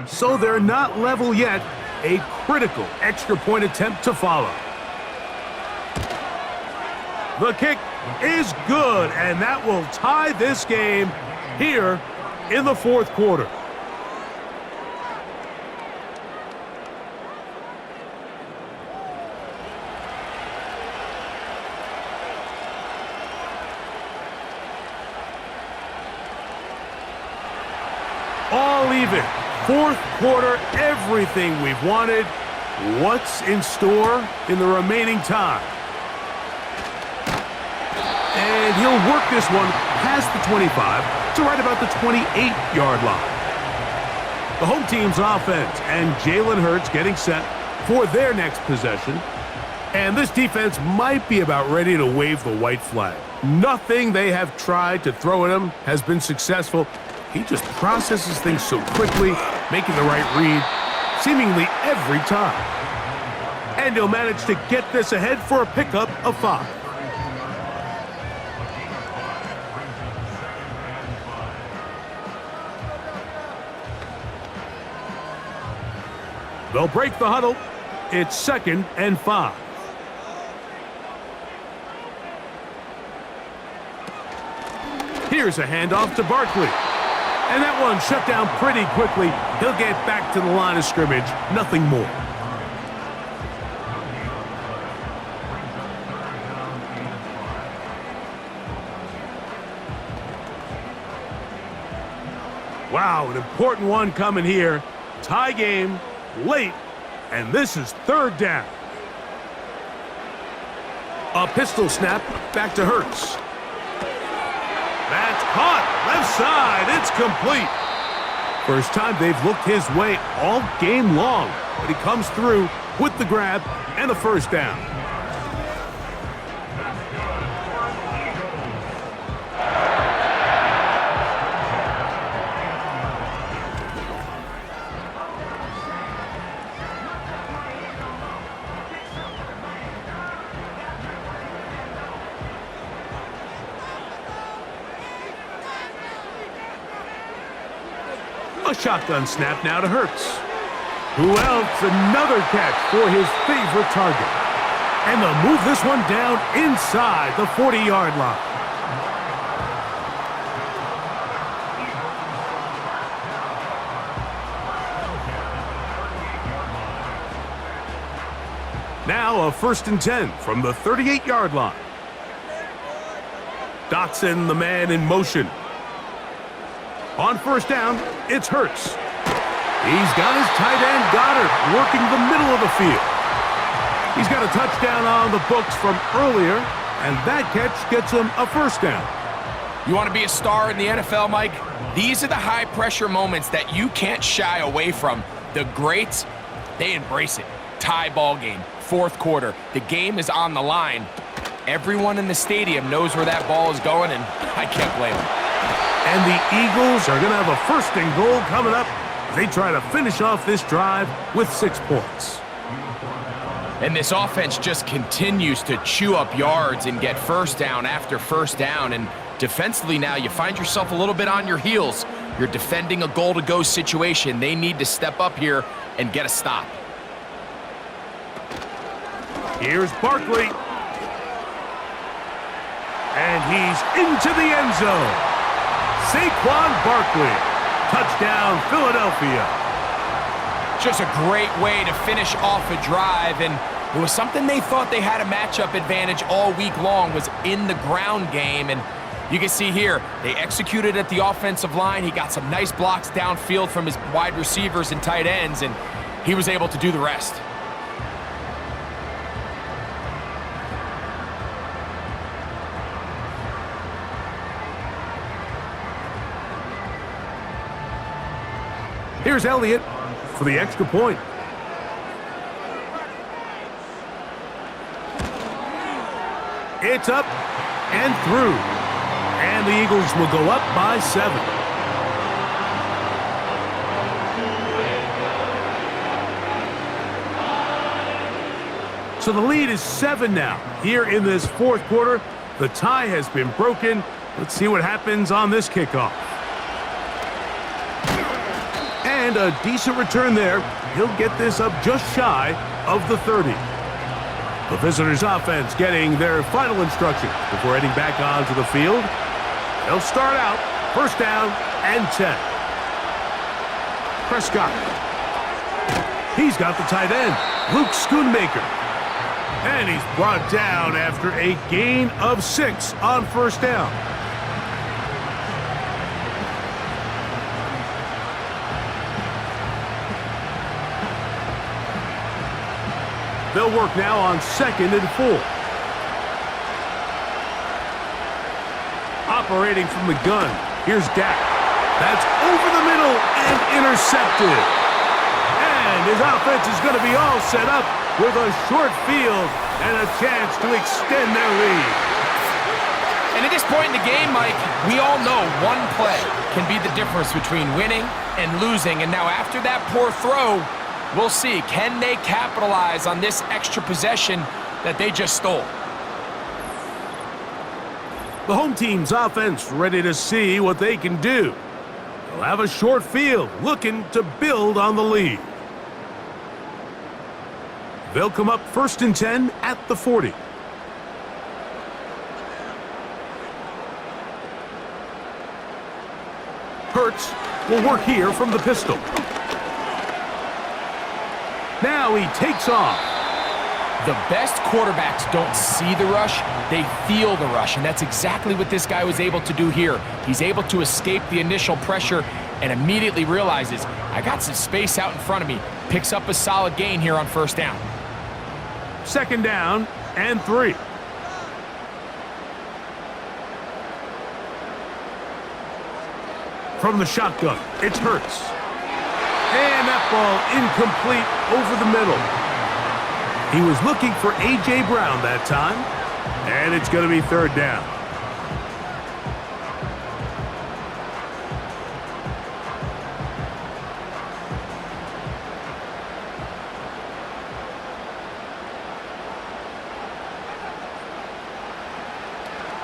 So they're not level yet. A critical extra point attempt to follow. The kick is good, and that will tie this game here in the fourth quarter. All even. Fourth quarter, everything we've wanted. What's in store in the remaining time? And he'll work this one past the 25 to right about the 28-yard line. The home team's offense and Jalen Hurts getting set for their next possession. And this defense might be about ready to wave the white flag. Nothing they have tried to throw at him has been successful. He just processes things so quickly, making the right read seemingly every time. And he'll manage to get this ahead for a pickup of 5. They'll break the huddle. It's 2nd and 5. Here's a handoff to Barkley. And that one shut down pretty quickly. He'll get back to the line of scrimmage. Nothing more. Wow, an important one coming here. Tie game, late, and this is 3rd down. A pistol snap, back to Hurts. That's caught, left side, it's complete. First time they've looked his way all game long, but he comes through with the grab and the first down. A shotgun snap now to Hurts. Who else? Another catch for his favorite target. And they'll move this one down inside the 40-yard line. Now a 1st and 10 from the 38-yard line. Dotson, the man in motion. On first down, it's Hurts. He's got his tight end Goddard working the middle of the field. He's got a touchdown on the books from earlier, and that catch gets him a first down. You want to be a star in the NFL, Mike? These are the high-pressure moments that you can't shy away from. The greats, they embrace it. Tie ball game, 4th quarter. The game is on the line. Everyone in the stadium knows where that ball is going, and I can't blame them. And the Eagles are going to have a 1st and goal coming up. They try to finish off this drive with 6 points. And this offense just continues to chew up yards and get first down after first down. And defensively now, you find yourself a little bit on your heels. You're defending a goal-to-go situation. They need to step up here and get a stop. Here's Barkley. And he's into the end zone. Saquon Barkley. Touchdown, Philadelphia. Just a great way to finish off a drive, and it was something they thought they had a matchup advantage all week long, was in the ground game. And you can see here, they executed at the offensive line. He got some nice blocks downfield from his wide receivers and tight ends, and he was able to do the rest. Here's Elliott for the extra point. It's up and through. And the Eagles will go up by 7. So the lead is 7 now. Here in this fourth quarter, the tie has been broken. Let's see what happens on this kickoff. And a decent return there. He'll get this up just shy of the 30. The visitors' offense getting their final instructions before heading back onto the field. They'll start out first down and 10. Prescott. He's got the tight end, Luke Schoonmaker. And he's brought down after a gain of 6 on first down. They'll work now on 2nd and 4. Operating from the gun, here's Dak. That's over the middle and intercepted. And his offense is going to be all set up with a short field and a chance to extend their lead. And at this point in the game, Mike, we all know one play can be the difference between winning and losing. And now after that poor throw, we'll see, can they capitalize on this extra possession that they just stole? The home team's offense ready to see what they can do. They'll have a short field looking to build on the lead. They'll come up 1st and 10 at the 40. Hurts will work here from the pistol. Now he takes off. The best quarterbacks don't see the rush, they feel the rush, and that's exactly what this guy was able to do here. He's able to escape the initial pressure and immediately realizes, I got some space out in front of me. Picks up a solid gain here on first down. 2nd down and 3. From the shotgun, it's Hurts. And that ball incomplete over the middle. He was looking for A.J. Brown that time. And it's going to be 3rd down.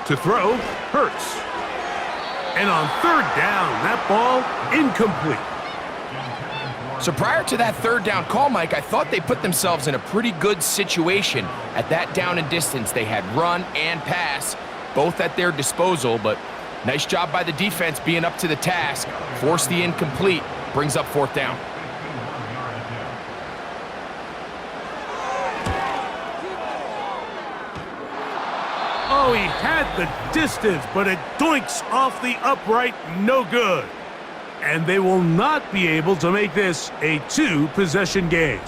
To throw, Hurts. And on 3rd down, that ball incomplete. So prior to that 3rd down call, Mike, I thought they put themselves in a pretty good situation. At that down and distance, they had run and pass, both at their disposal, but nice job by the defense being up to the task. Force the incomplete, brings up 4th down. Oh, he had the distance, but it doinks off the upright, no good. And they will not be able to make this a 2-possession game.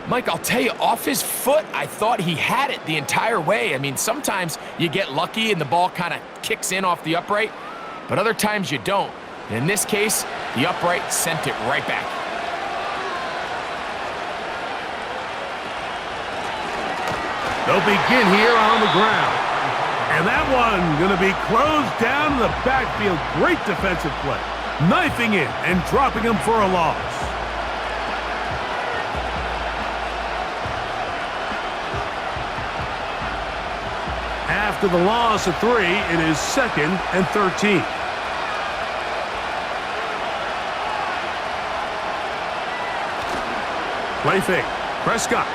Mike, I'll tell you, off his foot, I thought he had it the entire way. I mean, sometimes you get lucky and the ball kind of kicks in off the upright, but other times you don't. And in this case, the upright sent it right back. They'll begin here on the ground. And that one going to be closed down in the backfield. Great defensive play. Knifing in and dropping him for a loss. After the loss of 3, it is 2nd and 13. Play fake. Prescott.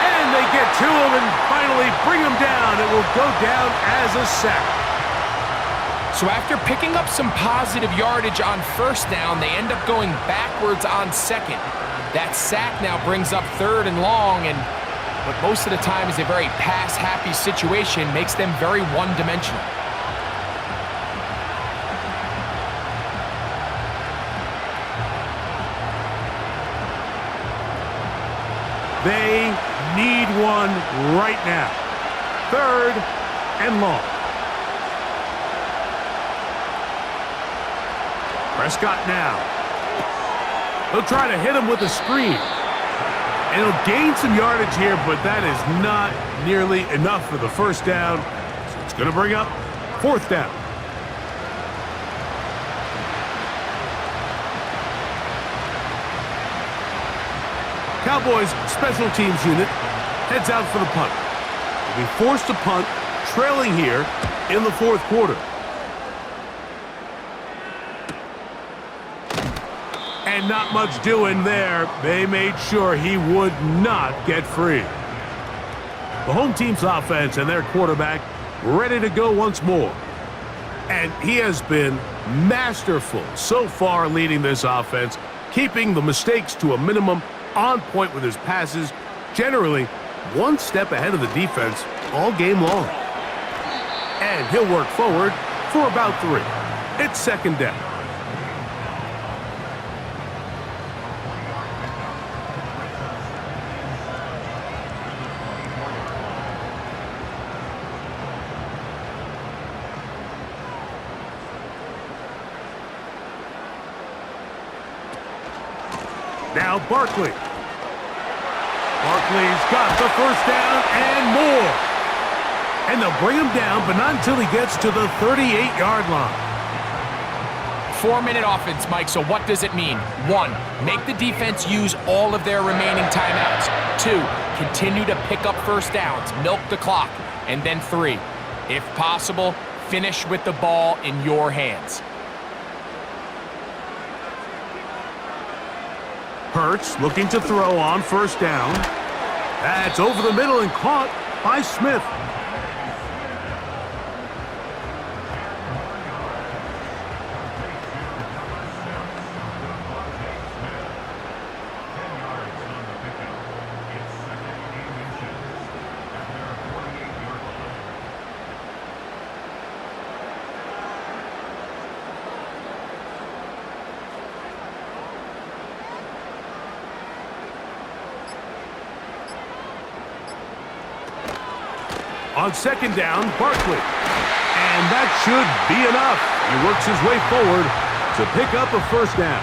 And they get to him and finally bring him down. It will go down as a sack. So after picking up some positive yardage on first down, they end up going backwards on 2nd. That sack now brings up 3rd and long, and what most of the time is a very pass-happy situation makes them very one-dimensional. They need one right now. 3rd and long. Prescott now. He'll try to hit him with a screen. And he'll gain some yardage here, but that is not nearly enough for the first down. So it's going to bring up fourth down. Cowboys special teams unit heads out for the punt. They'll be forced to punt, trailing here in the fourth quarter. And not much doing there. They made sure he would not get free. The home team's offense and their quarterback ready to go once more. And he has been masterful so far leading this offense, keeping the mistakes to a minimum, on point with his passes, generally one step ahead of the defense all game long. And he'll work forward for about 3. It's second down. Now Barkley. Barkley's got the first down and more. And they'll bring him down, but not until he gets to the 38-yard line. 4-minute offense, Mike, so what does it mean? 1, make the defense use all of their remaining timeouts. 2, continue to pick up first downs, milk the clock. And then 3, if possible, finish with the ball in your hands. Hurts looking to throw on first down. That's over the middle and caught by Smith. On second down, Barkley. And that should be enough. He works his way forward to pick up a first down.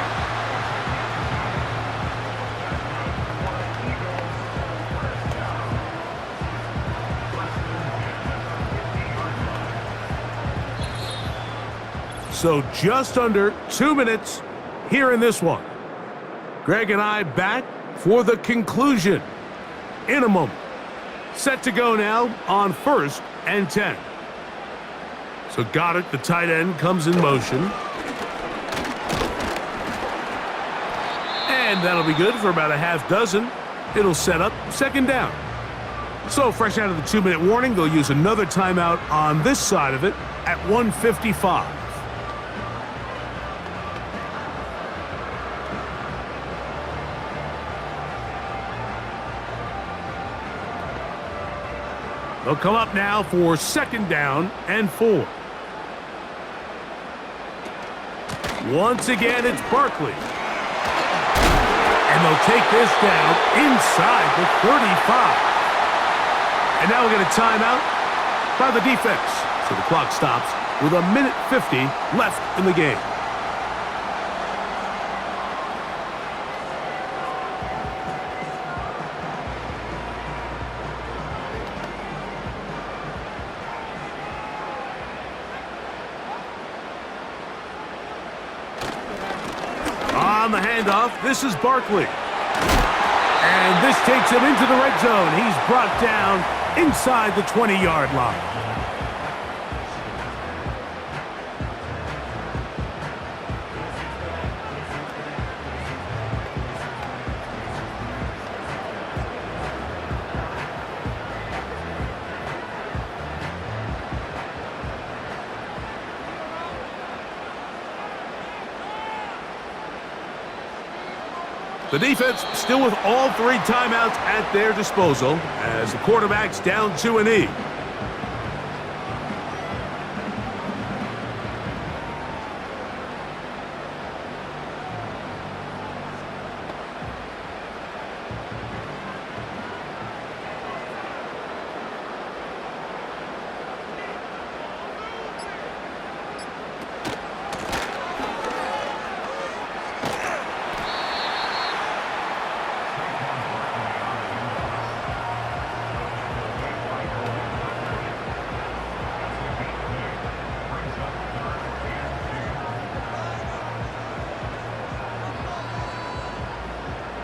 So just under 2 minutes here in this one. Greg and I back for the conclusion in a moment. Set to go now on 1st and 10. So Goddard, the tight end, comes in motion. And that'll be good for about a half dozen. It'll set up second down. So fresh out of the 2-minute warning, they'll use another timeout on this side of it at 1:55. They'll come up now for second down and 4. Once again, it's Barkley. And they'll take this down inside the 35. And now we'll get a timeout by the defense. So the clock stops with 1:50 left in the game. On the handoff, this is Barkley. And this takes him into the red zone. He's brought down inside the 20-yard line. The defense still with all 3 timeouts at their disposal as the quarterback's down to a knee.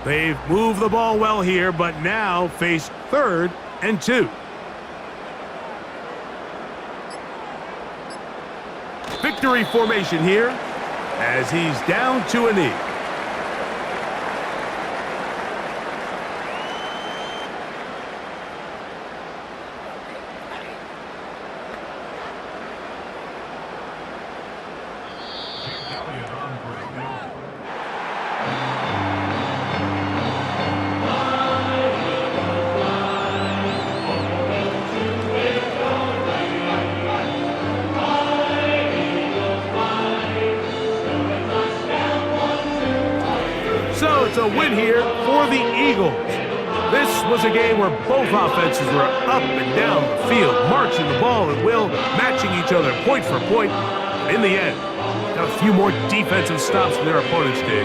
They've moved the ball well here, but now face 3rd and 2. Victory formation here as he's down to a knee. So it's a win here for the Eagles. This was a game where both offenses were up and down the field, marching the ball at will, matching each other point for point. In the end, got a few more defensive stops than their opponents did.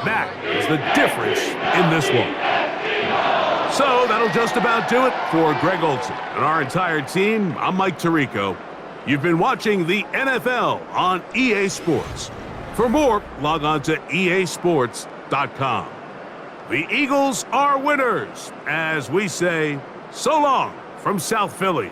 That is the difference in this one. So that'll just about do it for Greg Olson and our entire team. I'm Mike Tirico. You've been watching the NFL on EA Sports. For more, log on to easports.com. The Eagles are winners, as we say, so long from South Philly.